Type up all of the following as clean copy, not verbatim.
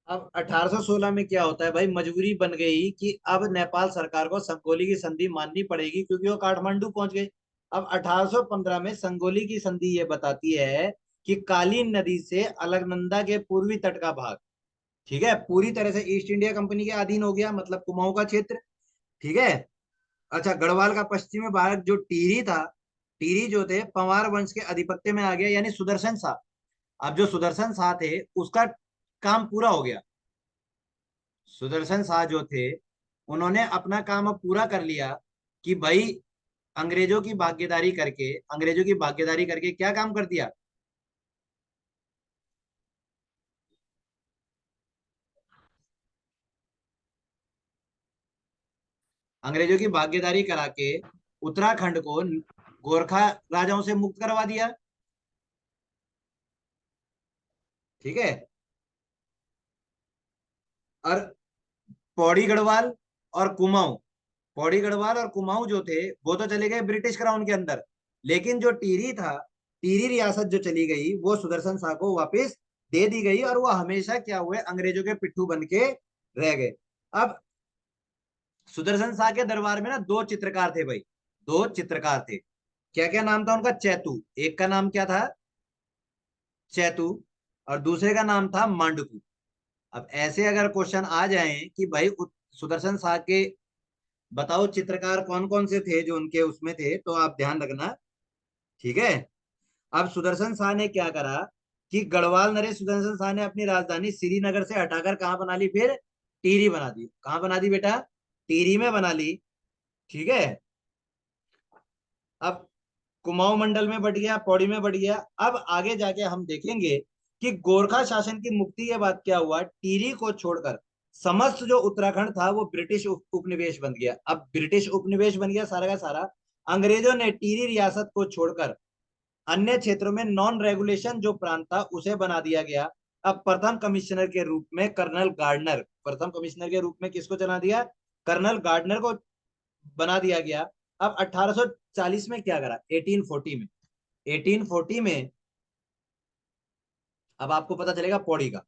अब 1816 में क्या होता है भाई, मजबूरी बन गई कि अब नेपाल सरकार को संगोली की संधि माननी पड़ेगी क्योंकि वो काठमांडू पहुंच गए। अब 1815 में संगोली की संधि ये बताती है कि काली नदी से अलकनंदा के पूर्वी तट का भाग, ठीक है, पूरी तरह से ईस्ट इंडिया कंपनी के अधीन हो गया, मतलब कुमाऊं का क्षेत्र। ठीक है। अच्छा, गढ़वाल का पश्चिमी भाग जो टिहरी था, टिहरी जो थे पंवार वंश के अधिपत्य में आ गया, यानी सुदर्शन शाह। अब जो सुदर्शन शाह थे उसका काम पूरा हो गया। सुदर्शन शाह जो थे उन्होंने अपना काम अब पूरा कर लिया कि भाई अंग्रेजों की भागीदारी करके क्या काम कर दिया। अंग्रेजों की भागीदारी करा के उत्तराखंड को गोरखा राजाओं से मुक्त करवा दिया। ठीक है। और पौड़ी गढ़वाल और कुमाऊं, पौड़ी गढ़वाल और कुमाऊं जो थे वो तो चले गए ब्रिटिश क्राउन के अंदर, लेकिन जो टिहरी था, टिहरी रियासत जो चली गई वो सुदर्शन शाह को वापस दे दी गई और वो हमेशा क्या हुए, अंग्रेजों के पिट्ठू बन के रह गए। अब सुदर्शन शाह के दरबार में ना दो चित्रकार थे भाई, दो चित्रकार थे। क्या क्या नाम था उनका? चैतू, एक का नाम क्या था? चैतू। और दूसरे का नाम था मांडकू। अब ऐसे अगर क्वेश्चन आ जाए कि भाई सुदर्शन शाह के बताओ चित्रकार कौन कौन से थे जो उनके उसमें थे, तो आप ध्यान रखना। ठीक है। अब सुदर्शन शाह ने क्या करा कि गढ़वाल नरेश सुदर्शन शाह ने अपनी राजधानी श्रीनगर से हटाकर कहाँ बना ली फिर? टिहरी बना दी। कहाँ बना दी बेटा? टिहरी में बना ली। ठीक है। अब कुमाऊं मंडल में बढ़ गया, पौड़ी में बढ़ गया। अब आगे जाके हम देखेंगे कि गोरखा शासन की मुक्ति के बाद क्या हुआ, टिहरी को छोड़कर समस्त जो उत्तराखंड था वो ब्रिटिश उपनिवेश बन गया। अब ब्रिटिश उपनिवेश बन गया सारा का सारा। अंग्रेजों ने टिहरी रियासत को छोड़कर अन्य क्षेत्रों में नॉन रेगुलेशन जो प्रांत था उसे बना दिया गया। अब प्रथम कमिश्नर के रूप में कर्नल गार्डनर, प्रथम कमिश्नर के रूप में किसको चला दिया? कर्नल गार्डनर को बना दिया गया। अब 1840 में क्या करा, 1840 में, 1840 में अब आपको पता चलेगा पौड़ी का।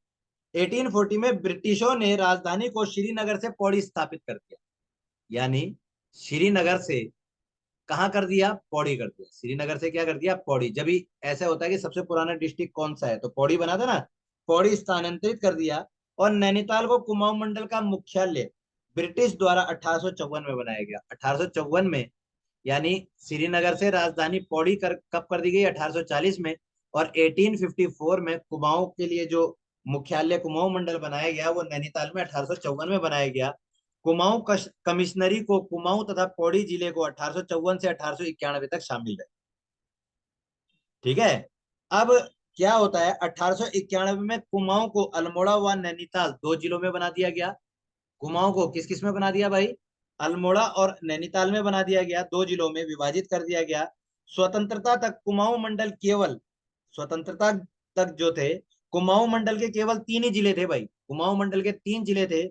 1840 में ब्रिटिशों ने राजधानी को श्रीनगर से पौड़ी स्थापित कर दिया, यानी श्रीनगर से कहाँ कर दिया? पौड़ी कर दिया। श्रीनगर से क्या कर दिया? पौड़ी। जब भी ऐसा होता है कि सबसे पुराना डिस्ट्रिक्ट कौन सा है तो पौड़ी बना था ना, पौड़ी स्थानांतरित कर दिया। और नैनीताल को कुमाऊं मंडल का मुख्यालय ब्रिटिश द्वारा 1854 में बनाया गया। 1854 में, यानी श्रीनगर से राजधानी पौड़ी कब कर दी गई? 1840 में। और 1854 में कुमाऊं के लिए जो मुख्यालय कुमाऊं मंडल बनाया गया वो नैनीताल में 1854 में बनाया गया। कुमाऊं कमिश्नरी को कुमाऊं तथा पौड़ी जिले को 1854 से 1891 तक शामिल है। ठीक है। अब क्या होता है, 1891 में कुमाऊं को अल्मोड़ा व नैनीताल दो जिलों में बना दिया गया। कुमाऊं को किस किस में बना दिया भाई? अल्मोड़ा और नैनीताल में बना दिया गया, दो जिलों में विभाजित कर दिया गया। स्वतंत्रता तक कुमाऊं मंडल केवल, स्वतंत्रता तक जो थे कुमाऊं मंडल के केवल तीन ही जिले थे भाई, कुमाऊं मंडल के तीन जिले थे,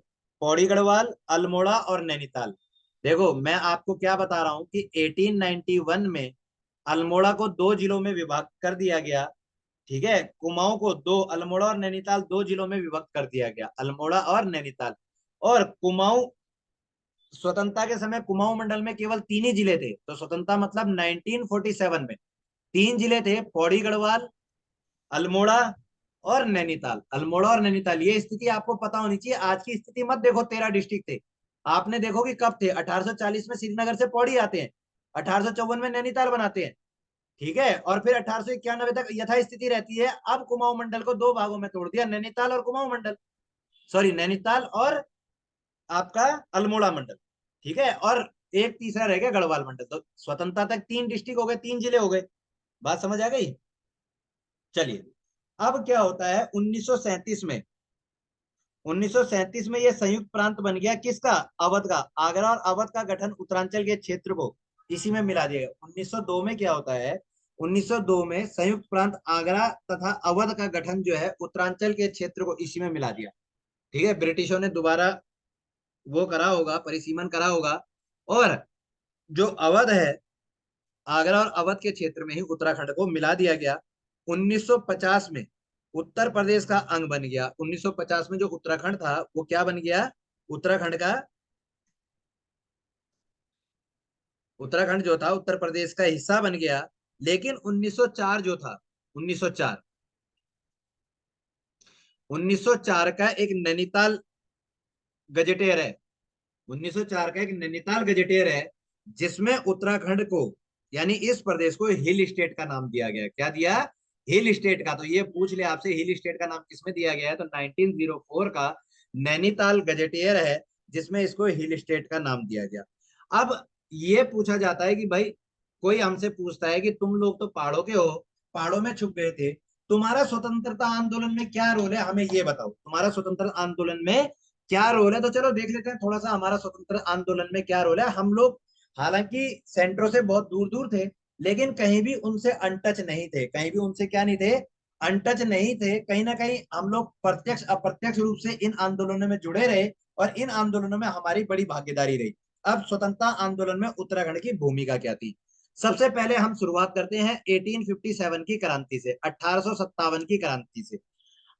पौड़ी गढ़वाल, अल्मोड़ा और नैनीताल। देखो मैं आपको क्या बता रहा हूं कि 1891 में अल्मोड़ा को दो जिलों में विभाग कर दिया गया। ठीक है। कुमाऊं को दो, अल्मोड़ा और नैनीताल दो जिलों में विभक्त कर दिया गया, अल्मोड़ा और नैनीताल। और कुमाऊं स्वतंत्रता के समय कुमाऊं मंडल में केवल तीन ही जिले थे, तो स्वतंत्रता मतलब 1947 में तीन जिले थे, पौड़ी गढ़वाल, अल्मोड़ा और नैनीताल। अल्मोड़ा और नैनीताल, ये स्थिति आपको पता होनी चाहिए। आज की स्थिति मत देखो, 13 डिस्ट्रिक्ट थे। आपने देखो कि कब थे, 1840 में श्रीनगर से पौड़ी आते हैं, 1854 में नैनीताल बनाते हैं। ठीक है। और फिर 1891 तक यथा स्थिति रहती है। अब कुमाऊं मंडल को दो भागों में तोड़ दिया, नैनीताल और कुमाऊं मंडल, सॉरी नैनीताल और आपका अल्मोड़ा मंडल। ठीक है। और एक तीसरा रह गया गढ़वाल मंडल। तो स्वतंत्रता तक तीन डिस्ट्रिक्ट हो गए, तीन जिले हो गए। बात समझ आ गई? चलिए, अब क्या होता है 1937 में, 1937 में यह संयुक्त प्रांत बन गया किसका? अवध का। आगरा और अवध का गठन उत्तरांचल के क्षेत्र को इसी में मिला दिया गया। 1902 में क्या होता है, 1902 में संयुक्त प्रांत आगरा तथा अवध का गठन जो है उत्तरांचल के क्षेत्र को इसी में मिला दिया। ठीक है। ब्रिटिशों ने दोबारा वो करा होगा, परिसीमन करा होगा। और जो अवध है, आगरा और अवध के क्षेत्र में ही उत्तराखंड को मिला दिया गया। 1950 में उत्तर प्रदेश का अंग बन गया। 1950 में जो उत्तराखंड था वो क्या बन गया, उत्तराखंड का, उत्तराखंड जो था उत्तर प्रदेश का हिस्सा बन गया। लेकिन 1904 जो था, 1904, 1904 का एक नैनीताल गजेटियर है, 1904 का एक नैनीताल गजेटियर है, जिसमें उत्तराखंड को, यानी इस प्रदेश को हिल स्टेट का नाम दिया गया। क्या दिया, हिल स्टेट का। तो ये पूछ ले आपसे हिल स्टेट का नाम किसमें दिया गया है, तो 1904 का नैनीताल गजेटियर है जिसमें इसको हिल स्टेट का नाम दिया गया। अब ये पूछा जाता है कि भाई, कोई हमसे पूछता है कि तुम लोग तो पहाड़ों के हो, पहाड़ों में छुप गए थे, तुम्हारा स्वतंत्रता आंदोलन में क्या रोल है, हमें ये बताओ, तुम्हारा स्वतंत्रता आंदोलन में क्या रोल है। तो चलो देख लेते हैं थोड़ा सा हमारा स्वतंत्र आंदोलन में क्या रोल है। हम लोग हालांकि सेंटरों से बहुत दूर दूर थे, लेकिन कहीं भी उनसे अनटच नहीं थे, कहीं भी उनसे क्या नहीं थे, अनटच नहीं थे। कहीं ना कहीं हम लोग प्रत्यक्ष अप्रत्यक्ष रूप से इन आंदोलनों में जुड़े रहे और इन आंदोलनों में हमारी बड़ी भागीदारी रही। अब स्वतंत्रता आंदोलन में उत्तराखंड की भूमिका क्या थी। सबसे पहले हम शुरुआत करते हैं 1857 की क्रांति से, 1857 की क्रांति से।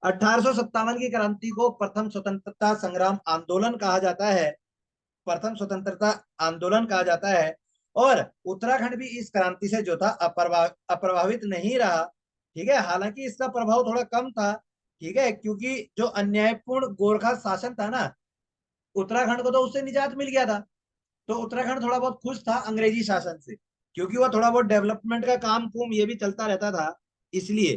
1857 की क्रांति को प्रथम स्वतंत्रता संग्राम आंदोलन कहा जाता है, प्रथम स्वतंत्रता आंदोलन कहा जाता है। और उत्तराखंड भी इस क्रांति से जो था अप्रभावित नहीं रहा। ठीक है, हालांकि इसका प्रभाव थोड़ा कम था। ठीक है, क्योंकि जो अन्यायपूर्ण गोरखा शासन था ना, उत्तराखंड को तो उससे निजात मिल गया था। तो उत्तराखंड थोड़ा बहुत खुश था अंग्रेजी शासन से, क्योंकि वो थोड़ा बहुत डेवलपमेंट का काम कुम ये भी चलता रहता था, इसलिए।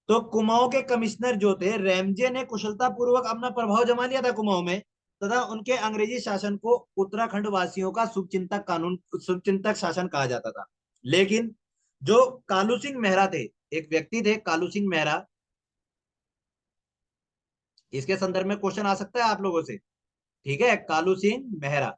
तो कुमाऊं के कमिश्नर जो थे रैमजे ने कुशलता पूर्वक अपना प्रभाव जमा लिया था कुमाऊं में, तथा उनके अंग्रेजी शासन को उत्तराखंड वासियों का शुभचिंतक कानून, शुभचिंतक शासन कहा जाता था। लेकिन जो कालू सिंह मेहरा थे, एक व्यक्ति थे कालू सिंह मेहरा, इसके संदर्भ में क्वेश्चन आ सकता है आप लोगों से। ठीक है, कालू सिंह मेहरा,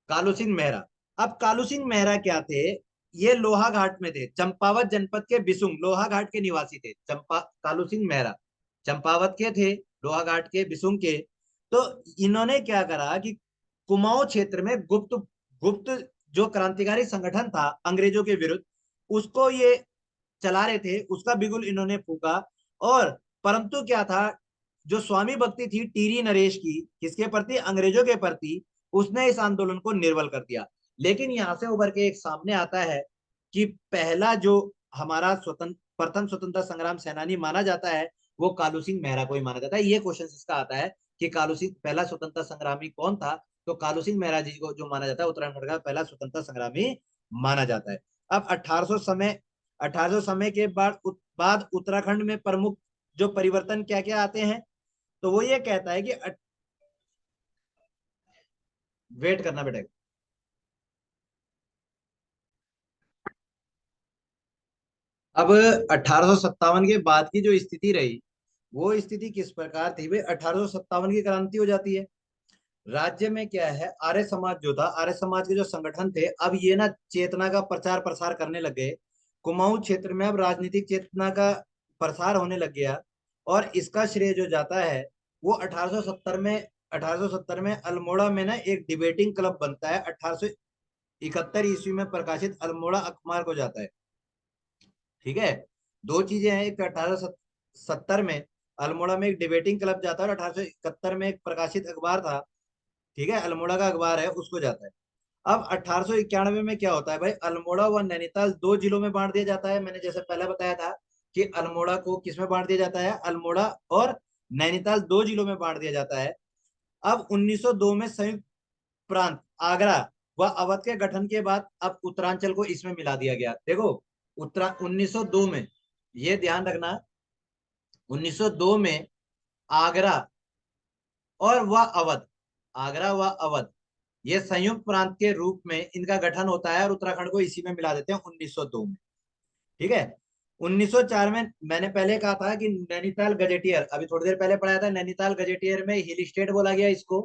कालू सिंह मेहरा। अब कालू सिंह मेहरा क्या थे, ये लोहा घाट में थे, चंपावत जनपद के बिसुंग लोहा घाट के निवासी थे। कालू सिंह मेहरा चंपावत के थे, लोहा घाट के बिसुंग के। तो इन्होंने क्या करा कि कुमाऊं क्षेत्र में गुप्त गुप्त जो क्रांतिकारी संगठन था अंग्रेजों के विरुद्ध, उसको ये चला रहे थे, उसका बिगुल इन्होंने फूका। और परंतु क्या था, जो स्वामी भक्ति थी टीरी नरेश की किसके प्रति, अंग्रेजों के प्रति, उसने इस आंदोलन को निर्बल कर दिया। लेकिन यहां से उभर के एक सामने आता है कि पहला जो हमारा स्वतंत्र प्रथम स्वतंत्रता संग्राम सेनानी माना जाता है वो कालू सिंह मेहरा को ही माना जाता है। ये क्वेश्चन इसका आता है कि कालू सिंह पहला स्वतंत्रता संग्रामी कौन था, तो कालू सिंह मेहरा जी को जो माना जाता है उत्तराखंड का पहला स्वतंत्रता संग्रामी माना जाता है। अब 1800 समय के बाद उत्तराखंड में प्रमुख जो परिवर्तन क्या क्या आते हैं, तो वो ये कहता है कि वेट करना बेटा। अब 1857 के बाद की जो स्थिति रही, वो स्थिति किस प्रकार थी भाई, 1857 की क्रांति हो जाती है। राज्य में क्या है, आर्य समाज जो था, आर्य समाज के जो संगठन थे, अब ये ना चेतना का प्रचार प्रसार करने लग गए। कुमाऊं क्षेत्र में अब राजनीतिक चेतना का प्रसार होने लग गया। और इसका श्रेय जो जाता है वो 1870 में, 1870 में अल्मोड़ा में ना एक डिबेटिंग क्लब बनता है, 1871 ईस्वी में प्रकाशित अल्मोड़ा अखबार को जाता है। ठीक है, दो चीजें हैं, एक 1870 में अल्मोड़ा में एक डिबेटिंग क्लब जाता है और 1871 में एक प्रकाशित अखबार था, ठीक है, अल्मोड़ा का अखबार है, उसको जाता है। अब 1891 में क्या होता है भाई, अल्मोड़ा व नैनीताल दो जिलों में बांट दिया जाता है। मैंने जैसे पहले बताया था कि अल्मोड़ा को किसमें बांट दिया जाता है, अल्मोड़ा और नैनीताल दो जिलों में बांट दिया जाता है। अब 1902 में संयुक्त प्रांत आगरा व अवध के गठन के बाद अब उत्तरांचल को इसमें मिला दिया गया। देखो, उत्तरा 1902 में, ये ध्यान रखना, 1902 में आगरा और वह अवध, आगरा व अवध, ये संयुक्त प्रांत के रूप में इनका गठन होता है और उत्तराखंड को इसी में मिला देते हैं 1902 में। ठीक है, 1904 में मैंने पहले कहा था कि नैनीताल गजेटियर, अभी थोड़ी देर पहले पढ़ाया था, नैनीताल गजेटियर में हिल स्टेट बोला गया इसको।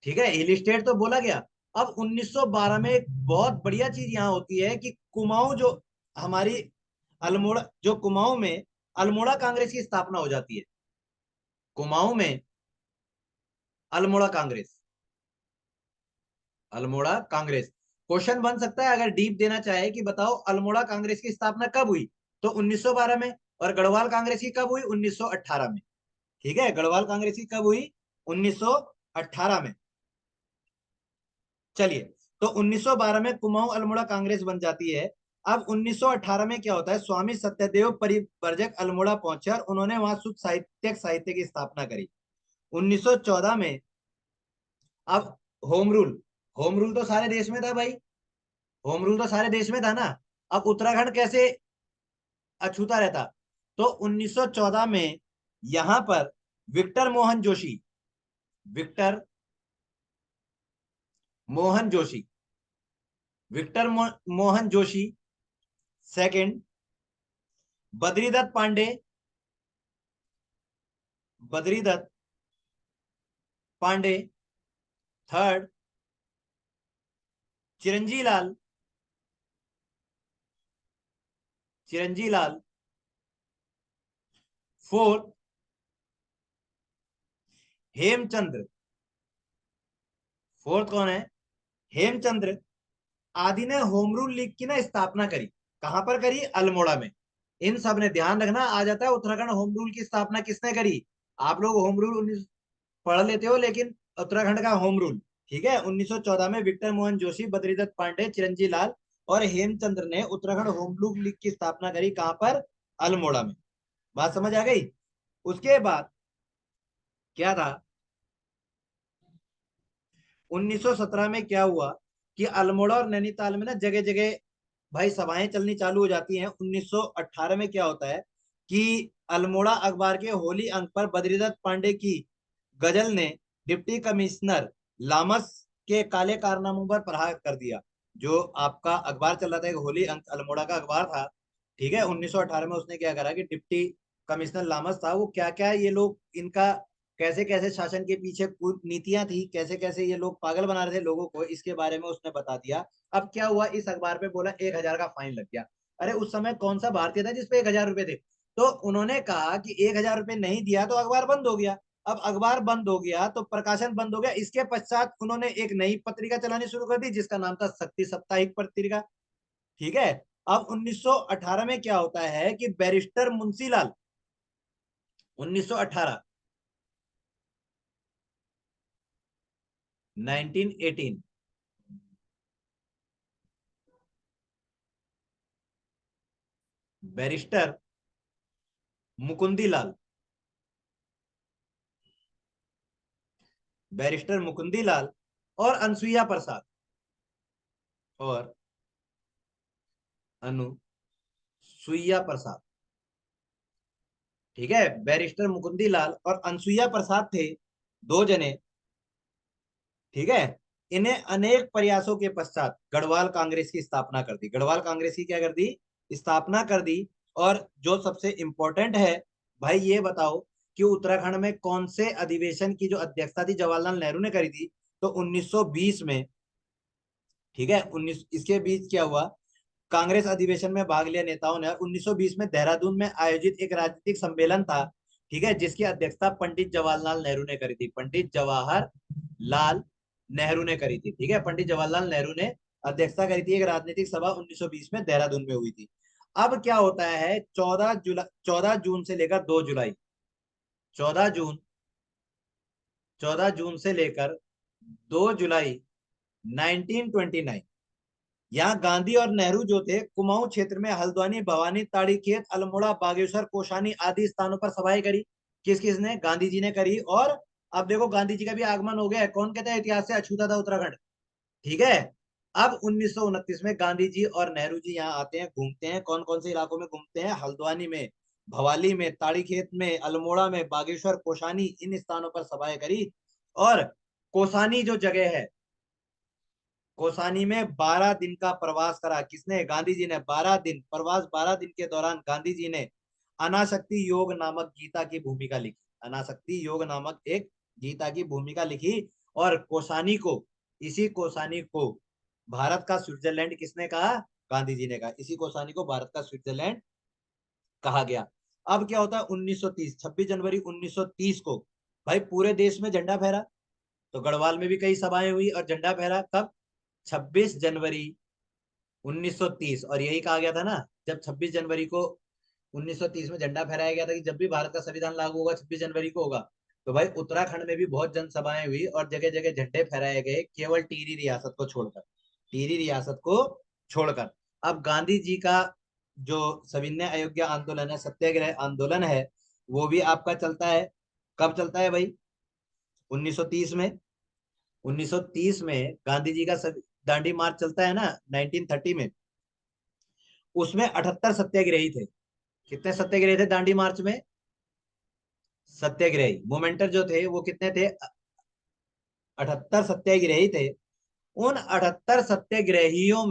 ठीक है, हिल स्टेट तो बोला गया। अब 1912 में एक बहुत बढ़िया चीज यहाँ होती है कि कुमाऊं जो हमारी अल्मोड़ा, जो कुमाऊं में अल्मोड़ा कांग्रेस की स्थापना हो जाती है। कुमाऊं में अल्मोड़ा कांग्रेस, अल्मोड़ा कांग्रेस, क्वेश्चन बन सकता है अगर डीप देना चाहे कि बताओ अल्मोड़ा कांग्रेस की स्थापना कब हुई, तो 1912 में। और गढ़वाल कांग्रेस की कब हुई? 1918 में। ठीक है, गढ़वाल कांग्रेस की कब हुई? 1918 में। चलिए, तो 1912 में कुमाऊं अल्मोड़ा कांग्रेस बन जाती है। अब 1918 में क्या होता है, स्वामी सत्यदेव परिव्रजक अल्मोड़ा पहुंचे और उन्होंने वहां शुद्ध साहित्य की स्थापना करी। 1914 में अब होम रूल, होम रूल तो सारे देश में था भाई, होम रूल तो सारे देश में था ना। अब उत्तराखंड कैसे अछूता रहता? तो 1914 में यहां पर Victor Mohan Joshi, Victor Mohan Joshi, Mohan Joshi second, Badridutt Pande, Badridutt Pande third, Chiranji Lal, Chiranji Lal fourth, Hemchandra, fourth कौन है? हेमचंद्र आदि ने होम रूल लीग की ना स्थापना करी। कहां पर करी? अल्मोड़ा में। इन सब ने, ध्यान रखना आ जाता है उत्तराखंड होम रूल की स्थापना किसने करी। आप लोग होम रूल 19 पढ़ लेते हो, लेकिन उत्तराखंड का होम रूल, ठीक है, 1914 में विक्टर मोहन जोशी, बद्रीदत्त पांडे, चिरंजी लाल और हेमचंद्र ने उत्तराखंड होम रूल लीग की स्थापना करी। कहां पर? अल्मोड़ा में। बात समझ आ गई? उसके बाद क्या था, 1917 में क्या हुआ कि अल्मोड़ा और नैनीताल में ना जगह जगह भाई सभाएं चलनी चालू हो जाती हैं। 1918 में क्या होता है कि अल्मोड़ा अखबार के होली अंक पर बद्रीदत्त पांडे की गजल ने डिप्टी कमिश्नर लामस के काले कारनामों पर प्रहार कर दिया। जो आपका अखबार चल रहा था, एक होली अंक अल्मोड़ा का अखबार था, ठीक है, 1918 में उसने क्या करा कि डिप्टी कमिश्नर लामस था, वो क्या क्या ये लोग इनका कैसे कैसे शासन के पीछे नीतियां थी, कैसे कैसे ये लोग पागल बना रहे थे लोगों को, इसके बारे में उसने बता दिया। अब क्या हुआ, इस अखबार पे बोला 1,000 का फाइन लग गया। अरे उस समय कौन सा भारतीय था जिसपे 1,000 रुपए थे? तो उन्होंने कहा कि 1,000 रुपए नहीं दिया तो अखबार बंद हो गया। अब अखबार बंद हो गया तो प्रकाशन बंद हो गया। इसके पश्चात उन्होंने एक नई पत्रिका चलानी शुरू कर दी जिसका नाम था शक्ति साप्ताहिक पत्रिका। ठीक है। अब 1918 में क्या होता है कि barrister Munshilal, 1918, 1918, barrister Mukundilal, barrister Mukundilal और अनसुईया प्रसाद, और अनुसुईया प्रसाद, ठीक है, बैरिस्टर मुकुंदीलाल और अनसुईया प्रसाद थे, दो जने। ठीक है। इन्हें अनेक प्रयासों के पश्चात गढ़वाल कांग्रेस की स्थापना कर दी। गढ़वाल कांग्रेस की क्या कर दी? स्थापना कर दी। और जो सबसे इंपॉर्टेंट है भाई, ये बताओ कि उत्तराखंड में कौन से अधिवेशन की जो अध्यक्षता थी जवाहरलाल नेहरू ने करी थी? तो 1920 में। ठीक है, 19 इसके बीच क्या हुआ, कांग्रेस अधिवेशन में भाग लिया नेताओं ने। और 1920 में देहरादून में आयोजित एक राजनीतिक सम्मेलन था, ठीक है, जिसकी अध्यक्षता पंडित जवाहरलाल नेहरू ने करी थी। पंडित जवाहरलाल नेहरू ने करी थी। ठीक है, पंडित जवाहरलाल नेहरू ने अध्यक्षता करी थी। एक राजनीतिक सभा 1920 में देहरादून में हुई थी। अब क्या होता है, 14 जून से लेकर 2 जुलाई, 14 जून, 14 जून से लेकर 2 जुलाई 1929, यहाँ गांधी और नेहरू जो थे कुमाऊं क्षेत्र में हल्द्वानी, भवानी, ताड़ी खेत, अल्मोड़ा, बागेश्वर, कोशानी आदि स्थानों पर सभाएं करी। किस किस ने? गांधी जी ने करी। और अब देखो गांधी जी का भी आगमन हो गया है। कौन कहता है इतिहास से अछूता था उत्तराखंड? ठीक है। अब 1929 में गांधी जी और नेहरू जी यहाँ आते हैं, घूमते हैं। कौन कौन से इलाकों में घूमते हैं? हल्द्वानी में, भवाली में, ताड़ी खेत में, अल्मोड़ा में, बागेश्वर, कोशानी, इन स्थानों पर सभाएं करी। और कोसानी जो जगह है, कोसानी में 12 दिन का प्रवास करा। किसने? गांधी जी ने। 12 दिन प्रवास, 12 दिन के दौरान गांधी जी ने अनासक्ति योग नामक गीता की भूमिका लिखी। अनासक्ति योग नामक एक गीता की भूमिका लिखी। और कोसानी को, इसी कोसानी को भारत का स्विट्जरलैंड किसने कहा? गांधी जी ने कहा। इसी कोसानी को भारत का स्विट्जरलैंड कहा गया। अब क्या होता है, 1930, 26 जनवरी 1930 को भाई पूरे देश में झंडा फहरा। तो गढ़वाल में भी कई सभाएं हुई और झंडा फहरा। कब? 26 जनवरी 1930, और यही कहा गया था ना जब 26 जनवरी को 1930 में झंडा फहराया गया था कि जब भी भारत का संविधान लागू होगा 26 जनवरी को होगा। तो भाई उत्तराखंड में भी बहुत जनसभाएं हुई और जगह जगह झंडे फहराए गए, केवल टिहरी रियासत को छोड़कर, टिहरी रियासत को छोड़कर। अब गांधी जी का जो सविनय अयोग्य आंदोलन है, सत्याग्रह आंदोलन है, वो भी आपका चलता है। कब चलता है भाई? 1930 में। 1930 में गांधी जी का दांडी मार्च चलता है ना 1930 में। उसमें 78 सत्याग्रही थे। कितने सत्याग्रही थे दांडी मार्च में? सत्याग्रही मोमेंटर जो थे वो कितने थे? 78 सत्याग्रही थे। उन 78 सत्याग्रहियों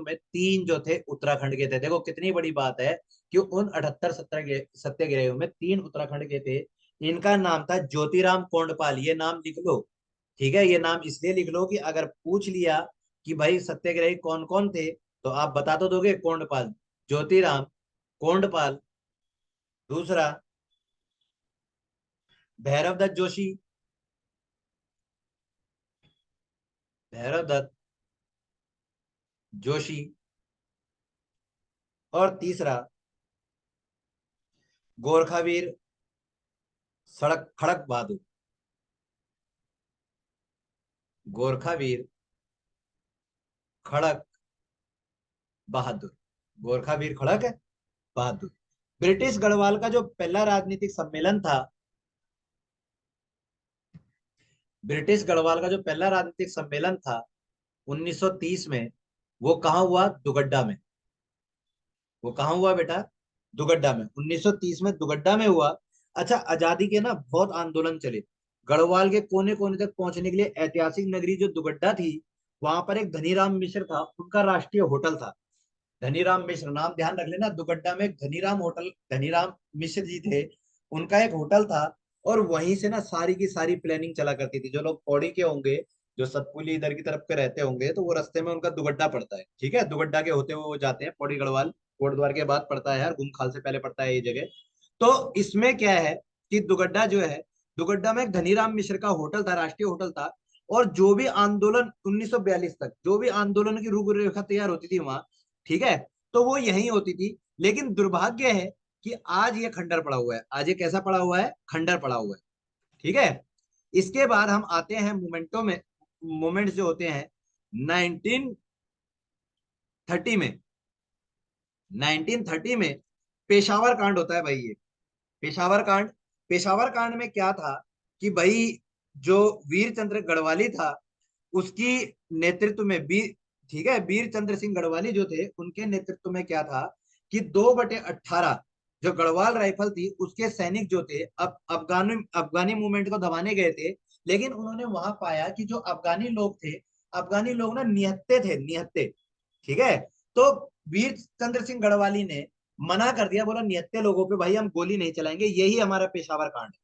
में तीन जो थे उत्तराखंड के थे। देखो कितनी बड़ी बात है कि उन 78 सत्याग्रहियों में तीन उत्तराखंड के थे। इनका नाम था ज्योतिराम कोंडपाल। ये नाम लिख लो, ठीक है? ये नाम इसलिए लिख लो कि अगर पूछ लिया कि भाई सत्याग्रही कौन कौन थे, तो आप बता तो दोगे कोंडपाल, ज्योतिराम कोंडपाल। दूसरा भैरव दत्त जोशी, भैरव दत्त जोशी। और तीसरा गोरखा वीर सड़क खड़क बहादुर, गोरखा वीर खड़क बहादुर, गोरखा वीर खड़क बहादुर। ब्रिटिश गढ़वाल का जो पहला राजनीतिक सम्मेलन था, ब्रिटिश गढ़वाल का जो पहला राजनीतिक सम्मेलन था 1930 में, वो कहाँ हुआ? दुगड्डा में। वो कहाँ हुआ बेटा? दुगड्डा में। 1930 में दुगड्डा में हुआ। अच्छा, आजादी के ना बहुत आंदोलन चले। गढ़वाल के कोने कोने तक पहुंचने के लिए ऐतिहासिक नगरी जो दुगड्डा थी, वहां पर एक धनीराम मिश्र था, उनका राष्ट्रीय होटल था। धनीराम मिश्र नाम ध्यान रख लेना। दुगड्डा में धनीराम होटल, धनीराम मिश्र जी थे, उनका एक होटल था। और वहीं से ना सारी की सारी प्लानिंग चला करती थी। जो लोग पौड़ी के होंगे, जो सतपुली इधर की तरफ के रहते होंगे, तो वो रास्ते में उनका दुगड्डा पड़ता है, ठीक है? दुगड्डा के होते हुए वो जाते हैं पौड़ी गढ़वाल। कोटद्वार के बाद पड़ता है यार, गुमखाल से पहले पड़ता है ये जगह। तो इसमें क्या है कि दुगड्डा जो है, दुगड्डा में एक धनीराम मिश्र का होटल था, राष्ट्रीय होटल था। और जो भी आंदोलन 1942 तक, जो भी आंदोलन की रूपरेखा तैयार होती थी वहां, ठीक है, तो वो यही होती थी। लेकिन दुर्भाग्य है कि आज ये खंडर पड़ा हुआ है। आज ये कैसा पड़ा हुआ है? खंडर पड़ा हुआ है, ठीक है? इसके बाद हम आते हैं मोमेंटो में। मोमेंट्स जो होते हैं 1930 में, 1930 में पेशावर कांड होता है भाई। ये पेशावर कांड, पेशावर कांड में क्या था कि भाई जो वीर चंद्र गढ़वाली था, उसकी नेतृत्व में वीर, ठीक है, वीर चंद्र सिंह गढ़वाली जो थे, उनके नेतृत्व में क्या था कि 2/18 जो गढ़वाल राइफल थी, उसके सैनिक जो थे, अब अफगानी अफगानी मूवमेंट को दबाने गए थे। लेकिन उन्होंने वहां पाया कि जो अफगानी लोग थे, अफगानी लोग ना निहत्ते थे, निहत्ते, ठीक है? तो वीर चंद्र सिंह गढ़वाली ने मना कर दिया, बोला निहत्ते लोगों पे भाई हम गोली नहीं चलाएंगे, यही हमारा पेशावर कांड है,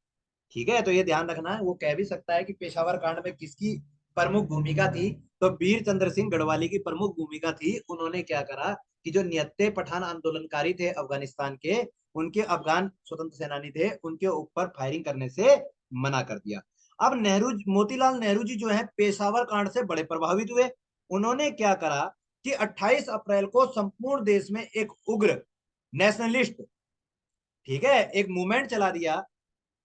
ठीक है? तो ये ध्यान रखना है। वो कह भी सकता है कि पेशावर कांड में किसकी प्रमुख भूमिका थी, तो वीर चंद्र सिंह गढ़वाली की प्रमुख भूमिका थी। उन्होंने क्या करा कि जो निहत्ते पठान आंदोलनकारी थे अफगानिस्तान के, उनके अफगान स्वतंत्र सेनानी थे, उनके ऊपर फायरिंग करने से मना कर दिया। अब नेहरू, मोतीलाल नेहरू जी जो है पेशावर कांड से बड़े प्रभावित हुए। उन्होंने क्या करा कि 28 अप्रैल को संपूर्ण देश में एक उग्र नेशनलिस्ट, ठीक है, एक मूवमेंट चला दिया,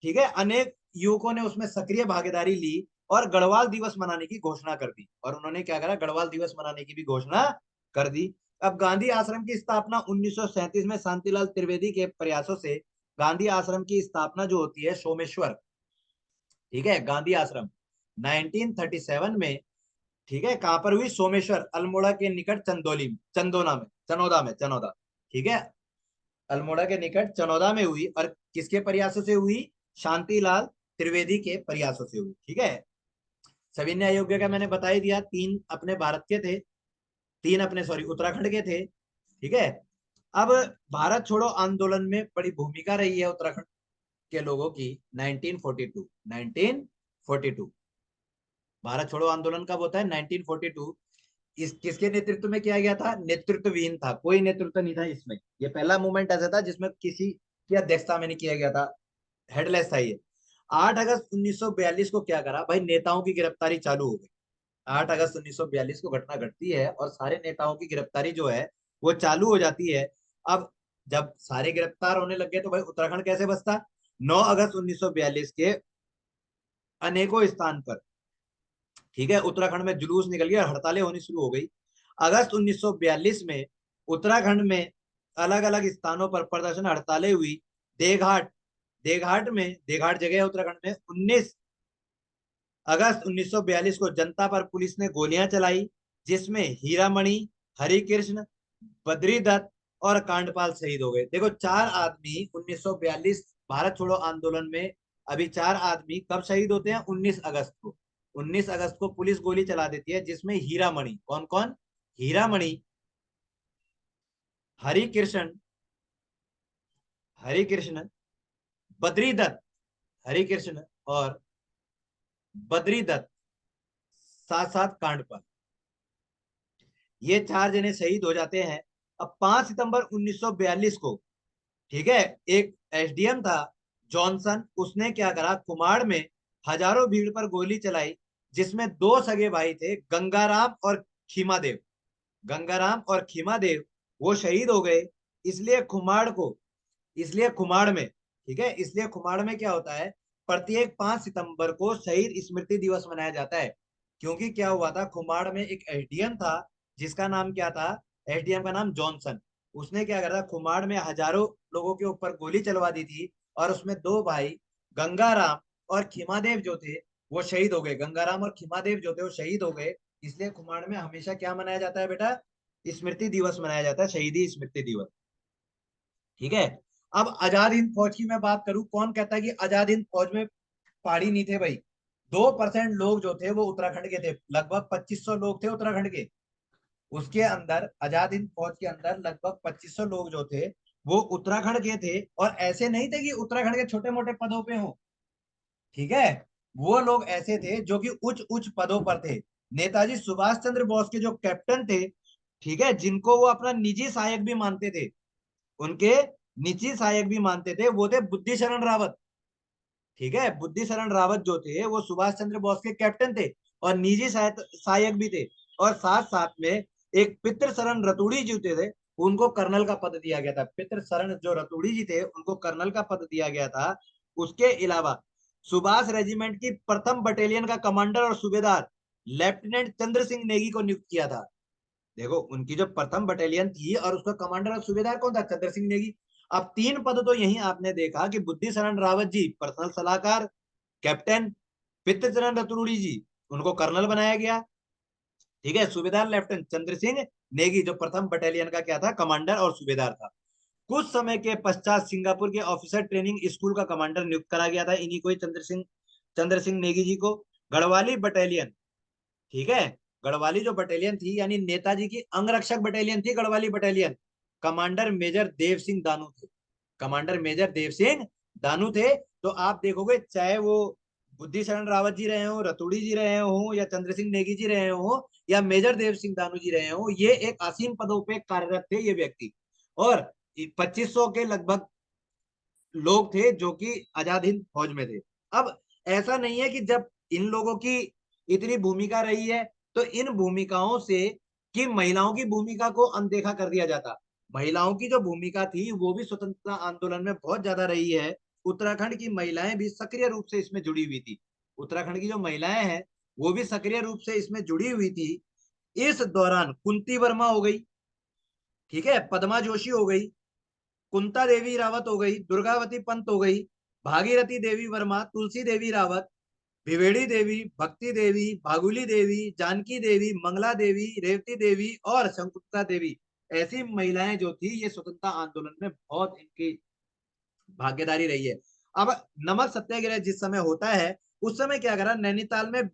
ठीक है? अनेक युवकों ने उसमें सक्रिय भागीदारी ली और गढ़वाल दिवस मनाने की घोषणा कर दी। और उन्होंने क्या करा? गढ़वाल दिवस मनाने की भी घोषणा कर दी। अब गांधी आश्रम की स्थापना 1937 में शांतिलाल त्रिवेदी के प्रयासों से, गांधी आश्रम की स्थापना जो होती है सोमेश्वर, ठीक है, गांधी आश्रम 1937 में, ठीक है, कहां पर हुई? सोमेश्वर, अल्मोड़ा के निकट चंदोली, चंदोना में, चनौदा में, चनौदा, ठीक है, अल्मोड़ा के निकट चनौदा में हुई। और किसके प्रयासों से हुई? शांतिलाल त्रिवेदी के प्रयासों से हुई, ठीक है? सविनय अयोग्य का मैंने बता ही दिया, तीन अपने भारत के थे, तीन अपने, सॉरी, उत्तराखंड के थे, ठीक है? अब भारत छोड़ो आंदोलन में बड़ी भूमिका रही है उत्तराखंड के लोगों की। 1942, 1942 भारत छोड़ो आंदोलन कब होता है? 1942। इस किसके नेतृत्व में किया गया था? नेतृत्वहीन था, कोई नेतृत्व नहीं था इसमें। ये पहला मूवमेंट ऐसा था जिसमें किसी की अध्यक्षता में नहीं किया गया था, हेडलेस था ये। 8 अगस्त 1942 को क्या करा भाई? नेताओं की गिरफ्तारी चालू हो गई, 8 अगस्त 1942 को घटना घटती है और सारे नेताओं की गिरफ्तारी जो है वो चालू हो जाती है। अब जब सारे गिरफ्तार होने लग गए तो भाई उत्तराखंड कैसे बचता। 9 अगस्त 1942 के अनेकों स्थान पर, ठीक है, उत्तराखंड में जुलूस निकल गया, हड़तालें होनी शुरू हो गई। अगस्त 1942 में उत्तराखंड में अलग अलग स्थानों पर प्रदर्शन हड़तालें हुई। देघाट, देघाट जगह है उत्तराखंड में, 19 अगस्त 1942 को जनता पर पुलिस ने गोलियां चलाई, जिसमें हीरामणि, हरिकृष्ण, बद्रीदत्त और कांडपाल शहीद हो गए। देखो, 4 आदमी 1942 भारत छोड़ो आंदोलन में, अभी 4 आदमी कब शहीद होते हैं, 19 अगस्त को। 19 अगस्त को पुलिस गोली चला देती है, जिसमें हीरामणि, कौन कौन, हीरामणि, हरिकृष्ण, हरिकृष्ण, बद्रीदत्त, हरिकृष्ण और बद्रीदत्त, साथ साथ कांडपाल, ये 4 जने शहीद हो जाते हैं। अब 5 सितंबर 1942 को, ठीक है, एक एसडीएम था जॉनसन, उसने क्या करा, कुमाड़ में हजारों भीड़ पर गोली चलाई, जिसमें 2 सगे भाई थे, गंगाराम और खीमादेव। गंगाराम और खीमादेव वो शहीद हो गए। इसलिए कुमाड़ को, इसलिए कुमाड़ में, ठीक है, इसलिए कुमाड़ में क्या होता है, प्रत्येक 5 सितंबर को शहीद स्मृति दिवस मनाया जाता है। क्योंकि क्या हुआ था, कुमाड़ में एक एसडीएम था, जिसका नाम क्या था, एसडीएम का नाम जॉनसन। उसने क्या करा, कुमाड़ में हजारों लोगों के ऊपर गोली चलवा दी थी, और उसमें 2 भाई गंगाराम और खीमादेव जो थे वो शहीद हो गए। गंगाराम और खीमादेव जो थे वो शहीद हो गए। इसलिए कुमाड़ में हमेशा क्या मनाया जाता है बेटा, स्मृति दिवस मनाया जाता है, शहीदी स्मृति दिवस। ठीक है। अब आजाद हिंद फौज की मैं बात करूं, कौन कहता है कि आजाद हिंद फौज में पहाड़ी नहीं थे भाई। 2% लोग जो थे वो उत्तराखंड के थे, लगभग 2500 लोग थे उत्तराखंड के। उसके अंदर आजाद हिंद फौज के अंदर लगभग 2500 लोग जो थे वो उत्तराखंड के थे, और ऐसे नहीं थे कि उत्तराखंड के छोटे मोटे पदों पे हो, ठीक है। वो लोग ऐसे थे जो कि उच्च उच्च पदों पर थे। नेताजी सुभाष चंद्र बोस के जो कैप्टन थे, ठीक है, जिनको वो अपना निजी सहायक भी मानते थे, उनके निजी सहायक भी मानते थे, वो थे बुद्धि शरण रावत। ठीक है, बुद्धि शरण रावत जो थे वो सुभाष चंद्र बोस के कैप्टन थे और निजी सहायक भी थे। और साथ साथ में एक पितृ शरण रतूड़ी जी थे, उनको कर्नल का पद दिया गया था। पितृ शरण जो रतूड़ी जी थे उनको कर्नल का पद दिया गया था। उसके अलावा सुभाष रेजिमेंट की प्रथम बटालियन का कमांडर और सूबेदार लेफ्टिनेंट चंद्र सिंह नेगी को नियुक्त किया था। देखो, उनकी जो प्रथम बटालियन थी और उसका कमांडर और सूबेदार कौन था, चंद्र सिंह नेगी। अब 3 पद तो यही आपने देखा कि बुद्धि शरण रावत जी पर्सनल सलाहकार, कैप्टन, पित्तचरण रतुड़ी जी उनको कर्नल बनाया गया, ठीक है, सूबेदार लेफ्टिनेंट चंद्र सिंह नेगी जो प्रथम बटालियन का क्या था, कमांडर और सूबेदार था। कुछ समय के पश्चात सिंगापुर के ऑफिसर ट्रेनिंग स्कूल का कमांडर नियुक्त करा गया था इन्हीं को, चंद्र सिंह नेगी जी को। गढ़वाली बटालियन, ठीक है, गढ़वाली जो बटालियन थी यानी नेताजी की अंगरक्षक बटालियन थी Garhwali battalion, commander major Dev Singh Danu थे। कमांडर मेजर देव सिंह दानू थे। तो आप देखोगे चाहे वो बुद्धि शरण रावत जी रहे हो, रतुड़ी जी रहे हो, या चंद्र सिंह नेगी जी रहे हो, या मेजर देव सिंह दानू जी रहे हो, ये एक आसीन पदों पे कार्यरत थे ये व्यक्ति। और 2500 के लगभग लोग थे जो कि आजाद हिंद फौज में थे। अब ऐसा नहीं है कि जब इन लोगों की इतनी भूमिका रही है तो इन भूमिकाओं से कि महिलाओं की भूमिका को अनदेखा कर दिया जाता। महिलाओं की जो भूमिका थी वो भी स्वतंत्रता आंदोलन में बहुत ज्यादा रही है। उत्तराखंड की महिलाएं भी सक्रिय रूप से इसमें जुड़ी हुई थी। उत्तराखंड की जो महिलाएं हैं वो भी सक्रिय रूप से इसमें जुड़ी हुई थी। इस दौरान कुंती वर्मा हो गई, ठीक है, पद्मा जोशी हो गई, कुंता देवी रावत हो गई, दुर्गावती पंत हो गई, भागीरथी देवी वर्मा, तुलसी देवी रावत, भिवेड़ी देवी, भक्ति देवी, भागुली देवी, जानकी देवी, मंगला देवी, रेवती देवी और शंकुत्ता देवी, ऐसी महिलाएं जो थी ये स्वतंत्रता आंदोलन में बहुत इनकी भागीदारी रही है। अब नमक सत्याग्रह जिस समय होता है उस समय क्या करा, नैनीताल में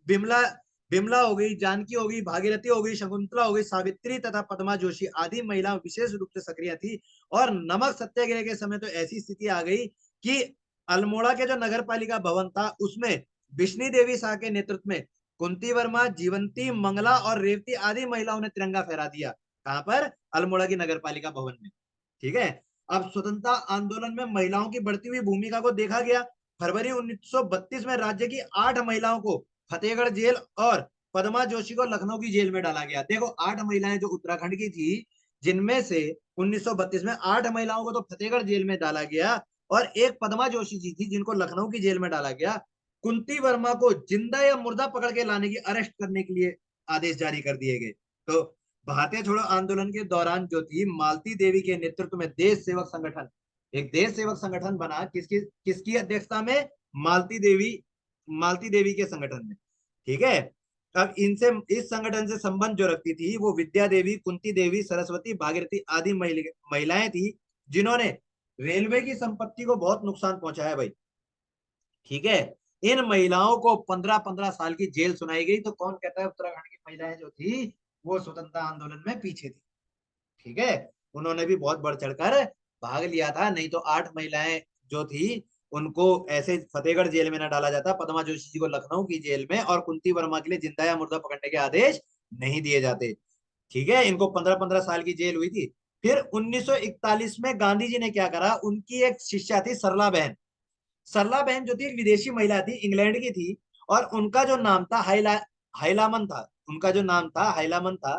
बिमला बिमला हो गई, जानकी हो गई, भागीरथी हो गई, शकुंतला हो गई, सावित्री तथा पद्मा जोशी आदि महिला विशेष रूप से सक्रिय थी। और नमक सत्याग्रह के समय तो ऐसी स्थिति आ गई कि अल्मोड़ा के जो नगर पालिका भवन था उसमें विष्णु देवी शाह के नेतृत्व में कुंती वर्मा, जीवंती, मंगला और रेवती आदि महिलाओं ने तिरंगा फहरा दिया। कहां पर, अल्मोड़ा की नगर पालिका भवन में, ठीक है। अब स्वतंत्रता आंदोलन में महिलाओं की बढ़ती हुई भूमिका को देखा गया। फरवरी 1932 में राज्य की 8 महिलाओं को फतेहगढ़ जेल और पद्मा जोशी को लखनऊ की जेल में डाला गया। देखो 8 महिलाएं जो उत्तराखंड की थी, जिनमें से 1932 में 8 महिलाओं को तो फतेहगढ़ जेल में डाला गया, और एक पद्मा जोशी जी थी जिनको लखनऊ की जेल में डाला गया। कुंती वर्मा को जिंदा या मुर्दा पकड़ के लाने की, अरेस्ट करने के लिए आदेश जारी कर दिए गए। तो भारतीय छोड़ो आंदोलन के दौरान जो थी, मालती देवी के नेतृत्व में देश सेवक संगठन, एक देश सेवक संगठन बना, किसकी किसकी अध्यक्षता में? मालती देवी, मालती देवी के संगठन में। ठीक है। अब इनसे, इस संगठन से संबंध जो रखती थी वो विद्या देवी, कुंती देवी, सरस्वती, भागीरथी आदि महिलाएं थी, जिन्होंने रेलवे की संपत्ति को बहुत नुकसान पहुंचाया भाई। ठीक है। इन महिलाओं को 15-15 साल की जेल सुनाई गई। तो कौन कहता है उत्तराखंड की महिलाएं जो थी वो स्वतंत्रता आंदोलन में पीछे थी? ठीक है। उन्होंने भी बहुत बढ़ चढ़कर भाग लिया था, नहीं तो 8 महिलाएं जो थी उनको ऐसे फतेहगढ़ जेल में ना डाला जाता, पद्मा जोशी जी को लखनऊ की जेल में, और कुंती वर्मा के लिए जिंदा या मुर्दा पकड़ने के आदेश नहीं दिए जाते। ठीक है। इनको 15-15 साल की जेल हुई थी। फिर 1941 में गांधी जी ने क्या करा, उनकी एक शिष्या थी सरला बहन। सरला बहन जो थी एक विदेशी महिला थी, इंग्लैंड की थी, और उनका जो नाम था हाइलामन था। उनका जो नाम था हाइलामन था।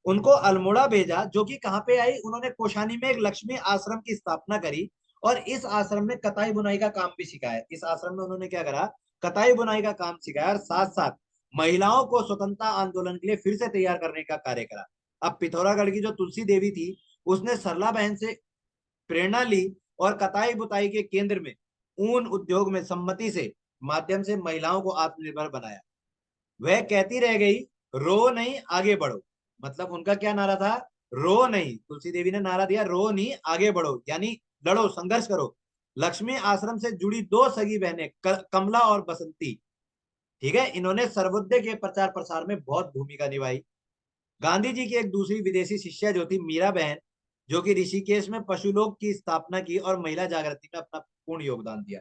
उनको अल्मोड़ा भेजा, जो कि कहाँ पे आई, उन्होंने कोशानी में एक लक्ष्मी आश्रम की स्थापना करी, और इस आश्रम में कताई बुनाई का काम भी सिखाया। इस आश्रम में उन्होंने क्या करा, कताई बुनाई का काम सिखाया, और साथ साथ महिलाओं को स्वतंत्रता आंदोलन के लिए फिर से तैयार करने का कार्य करा। अब पिथौरागढ़ की जो तुलसी देवी थी, उसने सरला बहन से प्रेरणा ली, और कताई बुताई के केंद्र में ऊन उद्योग में सम्मति से माध्यम से महिलाओं को आत्मनिर्भर बनाया। वह कहती रह गई, रो नहीं आगे बढ़ो। मतलब उनका क्या नारा था? रो नहीं। तुलसी देवी ने नारा दिया, रो नहीं आगे बढ़ो, यानी लड़ो, संघर्ष करो। लक्ष्मी आश्रम से जुड़ी दो सगी बहनें कमला और बसंती, ठीक है, इन्होंने सर्वोदय के प्रचार प्रसार में बहुत भूमिका निभाई। गांधी जी की एक दूसरी विदेशी शिष्या जो थी मीरा बहन, जो कि ऋषिकेश में पशुलोक की स्थापना की और महिला जागृति में अपना पूर्ण योगदान दिया।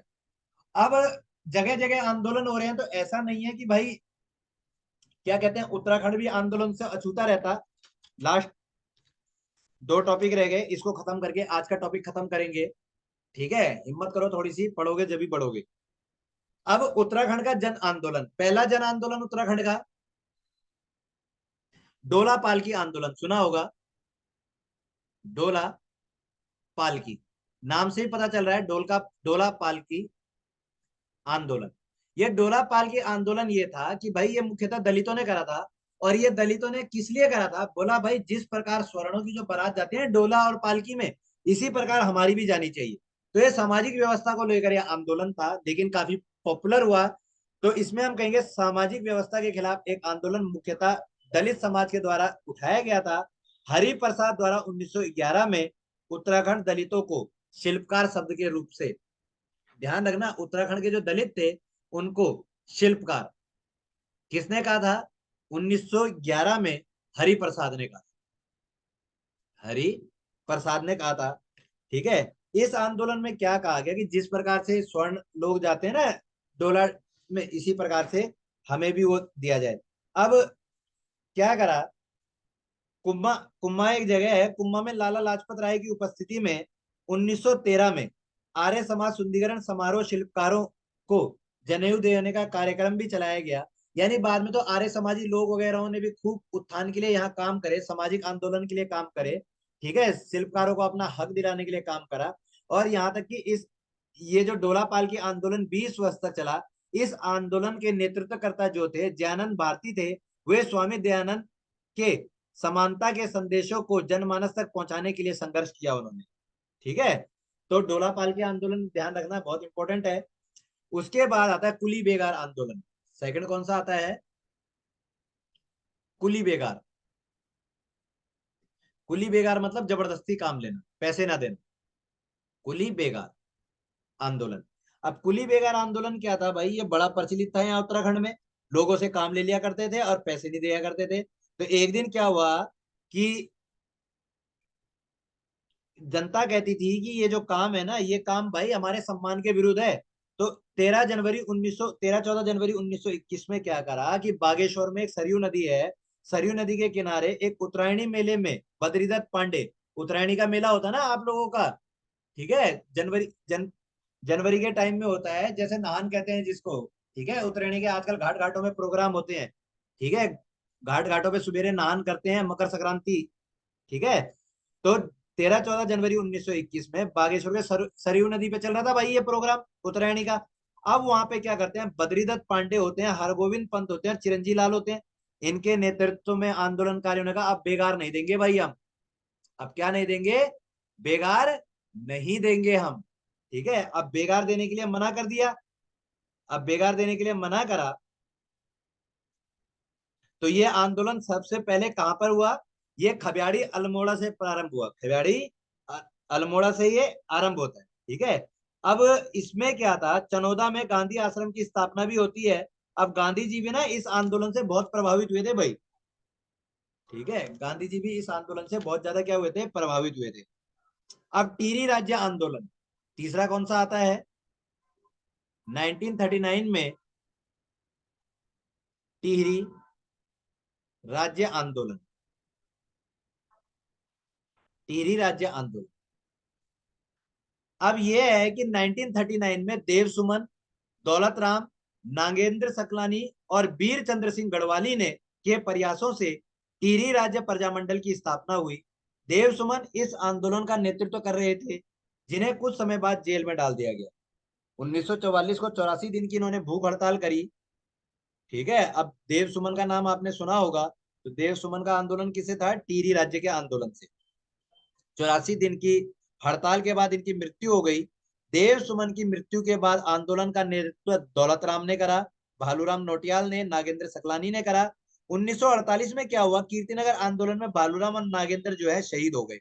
अब जगह जगह आंदोलन हो रहे हैं, तो ऐसा नहीं है कि भाई क्या कहते हैं उत्तराखंड भी आंदोलन से अछूता रहता। लास्ट 2 टॉपिक रह गए, इसको खत्म करके आज का टॉपिक खत्म करेंगे। ठीक है, हिम्मत करो थोड़ी सी, पढ़ोगे जब भी बढ़ोगे। अब उत्तराखंड का जन आंदोलन, पहला जन आंदोलन उत्तराखंड का डोला पालकी आंदोलन, सुना होगा? डोला पालकी, नाम से ही पता चल रहा है, डोला पालकी आंदोलन। ये डोला पालकी आंदोलन ये था कि भाई ये मुख्यतः दलितों ने करा था। और ये दलितों ने किस लिए करा था? बोला भाई जिस प्रकार स्वर्णों की जो बारात जाती है डोला और पालकी में, इसी प्रकार हमारी भी जानी चाहिए। तो ये सामाजिक व्यवस्था को लेकर यह आंदोलन था, लेकिन काफी पॉपुलर हुआ। तो इसमें हम कहेंगे सामाजिक व्यवस्था के खिलाफ एक आंदोलन मुख्यतः दलित समाज के द्वारा उठाया गया था। हरि प्रसाद द्वारा 1911 में उत्तराखंड दलितों को शिल्पकार शब्द के रूप से, ध्यान रखना उत्तराखंड के जो दलित थे उनको शिल्पकार किसने कहा था? 1911 में हरि प्रसाद ने कहा, हरि प्रसाद ने कहा था। ठीक है। इस आंदोलन में क्या कहा गया कि जिस प्रकार से स्वर्ण लोग जाते हैं ना डॉलर में, इसी प्रकार से हमें भी वो दिया जाए। अब क्या करा, कुम्मा, कुम्मा एक जगह है, कुम्मा में लाला लाजपत राय की उपस्थिति में 1913 में आर्य समाज शुद्धिकरण समारोह शिल्पकारों को जनेऊ देने का कार्यक्रम भी चलाया गया। यानी बाद में तो आर्य समाजी लोग वगैरह ने भी खूब उत्थान के लिए यहाँ काम करे, सामाजिक आंदोलन के लिए काम करे। ठीक है, शिल्पकारों को अपना हक दिलाने के लिए काम करा। और यहाँ तक कि इस ये जो डोला पाल की आंदोलन 20 वर्ष तक चला। इस आंदोलन के नेतृत्वकर्ता जो थे दयानंद भारती थे। वे स्वामी दयानंद के समानता के संदेशों को जनमानस तक पहुंचाने के लिए संघर्ष किया उन्होंने। ठीक है। तो डोला पाल के आंदोलन ध्यान रखना बहुत इंपॉर्टेंट है। उसके बाद आता है कुली बेगार आंदोलन। सेकंड कौन सा आता है? कुली बेगार। कुली बेगार मतलब जबरदस्ती काम लेना, पैसे ना देना, कुली बेगार आंदोलन। अब कुली बेगार आंदोलन क्या था भाई? ये बड़ा प्रचलित था यहाँ उत्तराखंड में। लोगों से काम ले लिया करते थे और पैसे नहीं दिया करते थे। तो एक दिन क्या हुआ कि जनता कहती थी कि ये जो काम है ना, ये काम भाई हमारे सम्मान के विरुद्ध है। तो 14 जनवरी 1921 में क्या करा कि बागेश्वर में एक सरयू नदी है, सरयू नदी के किनारे एक उत्तरायणी मेले में बद्रीदत्त पांडे, उत्तरायणी का मेला होता है ना आप लोगों का, ठीक है, जनवरी के टाइम में होता है, जैसे नहान कहते हैं जिसको। ठीक है, उत्तरायणी के आजकल घाट घाटों में प्रोग्राम होते हैं। ठीक है, घाट घाटों पे सवेरे नहान करते हैं, मकर संक्रांति। ठीक है, तो 13-14 जनवरी 1921 में बागेश्वर के सरयू नदी पे चल रहा था भाई ये प्रोग्राम उत्तरायणी का। अब वहां पे क्या करते हैं, बद्रीदत्त पांडे होते हैं, हरगोविंद पंत होते हैं, चिरंजी लाल होते हैं। इनके नेतृत्व में आंदोलनकारियों ने कहा अब बेगार नहीं देंगे भाई हम। अब क्या नहीं देंगे, बेगार नहीं देंगे हम। ठीक है, अब बेगार देने के लिए मना कर दिया। अब बेगार देने के लिए मना करा, तो ये आंदोलन सबसे पहले कहां पर हुआ, ये खब्याड़ी अल्मोड़ा से प्रारंभ हुआ। खब्याड़ी अ- अल्मोड़ा से ये आरंभ होता है। ठीक है, अब इसमें क्या था, चनौदा में गांधी आश्रम की स्थापना भी होती है। अब गांधी जी भी ना इस आंदोलन से बहुत प्रभावित हुए थे भाई। ठीक है, गांधी जी भी इस आंदोलन से बहुत ज्यादा क्या हुए थे, प्रभावित हुए थे। अब टिहरी राज्य आंदोलन तीसरा कौन सा आता है, 1939 में टिहरी राज्य आंदोलन। टिहरी राज्य आंदोलन, अब यह है कि 1939 में देव सुमन, दौलत राम, नागेंद्र सकलानी और वीर चंद्र सिंह गढ़वाली ने के प्रयासों से टिहरी राज्य प्रजामंडल की स्थापना हुई। देव सुमन इस आंदोलन का नेतृत्व कर रहे थे, जिन्हें कुछ समय बाद जेल में डाल दिया गया। 1944 को 84 दिन की इन्होंने भूख हड़ताल करी। ठीक है, अब देव सुमन का नाम आपने सुना होगा, तो देव सुमन का आंदोलन किससे था, टिहरी राज्य के आंदोलन से। 84 दिन की हड़ताल के बाद इनकी मृत्यु हो गई। देव सुमन की मृत्यु के बाद आंदोलन का नेतृत्व दौलत राम ने करा, भालूराम नोटियाल ने, नागेंद्र सकलानी ने करा। 1948 में क्या हुआ, कीर्तिनगर आंदोलन में भालूराम और नागेंद्र जो है शहीद हो गए।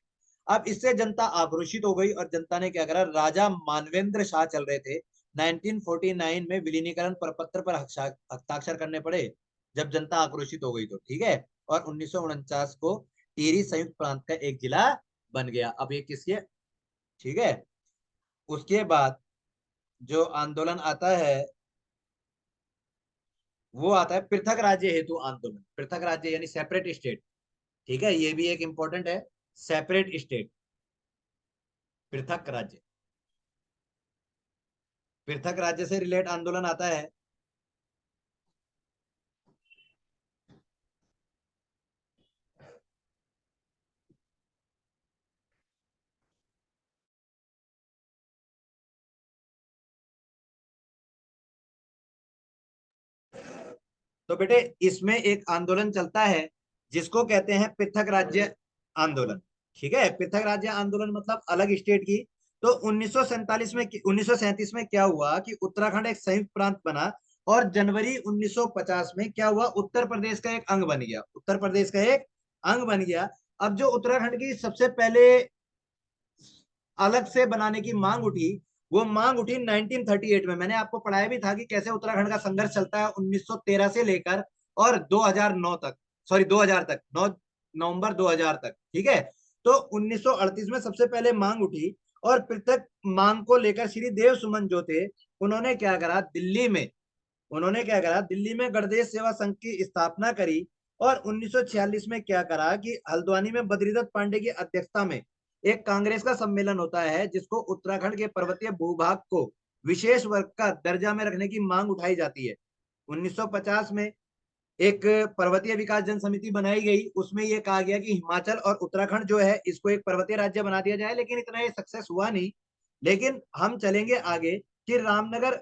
अब इससे जनता आक्रोशित हो गई और जनता ने क्या करा, राजा मानवेंद्र शाह चल रहे थे, 1949 में विलीनीकरण प्रपत्र पर हस्ताक्षर करने पड़े, जब जनता आक्रोशित हो गई तो। ठीक है, और 1949 को टिहरी संयुक्त प्रांत का एक जिला बन गया। अब ये किसके, ठीक है, उसके बाद जो आंदोलन आता है वो आता है पृथक राज्य हेतु आंदोलन। पृथक राज्य यानी सेपरेट स्टेट। ठीक है, ये भी एक इंपॉर्टेंट है, सेपरेट स्टेट, पृथक राज्य। पृथक राज्य से रिलेट आंदोलन आता है, तो बेटे इसमें एक आंदोलन चलता है जिसको कहते हैं पृथक राज्य आंदोलन। ठीक है, पृथक राज्य आंदोलन मतलब अलग स्टेट की। तो 1947 में 1937 में क्या हुआ कि उत्तराखंड एक संयुक्त प्रांत बना, और जनवरी 1950 में क्या हुआ, उत्तर प्रदेश का एक अंग बन गया। उत्तर प्रदेश का एक अंग बन गया। अब जो उत्तराखंड की सबसे पहले अलग से बनाने की मांग उठी, वो मांग उठी 1938 में। मैंने आपको पढ़ाया भी था कि कैसे उत्तराखंड का संघर्ष चलता है 1913 से लेकर और 2009 तक, सॉरी 2000 तक, 9 नवंबर 2000 तक। ठीक है, तो 1938 में सबसे पहले मांग उठी, और पृथक मांग को लेकर श्री देव सुमन जो थे, उन्होंने क्या करा, दिल्ली में उन्होंने क्या करा, दिल्ली में गणदेश सेवा संघ की स्थापना करी। और 1946 में क्या करा कि हल्द्वानी में बद्रीदत्त पांडे की अध्यक्षता में एक कांग्रेस का सम्मेलन होता है, जिसको उत्तराखंड के पर्वतीय भूभाग को विशेष वर्ग का दर्जा में रखने की मांग उठाई जाती है। 1950 में एक पर्वतीय विकास जन समिति बनाई गई, उसमें यह कहा गया कि हिमाचल और उत्तराखंड जो है इसको एक पर्वतीय राज्य बना दिया जाए, लेकिन इतना ये सक्सेस हुआ नहीं। लेकिन हम चलेंगे आगे कि रामनगर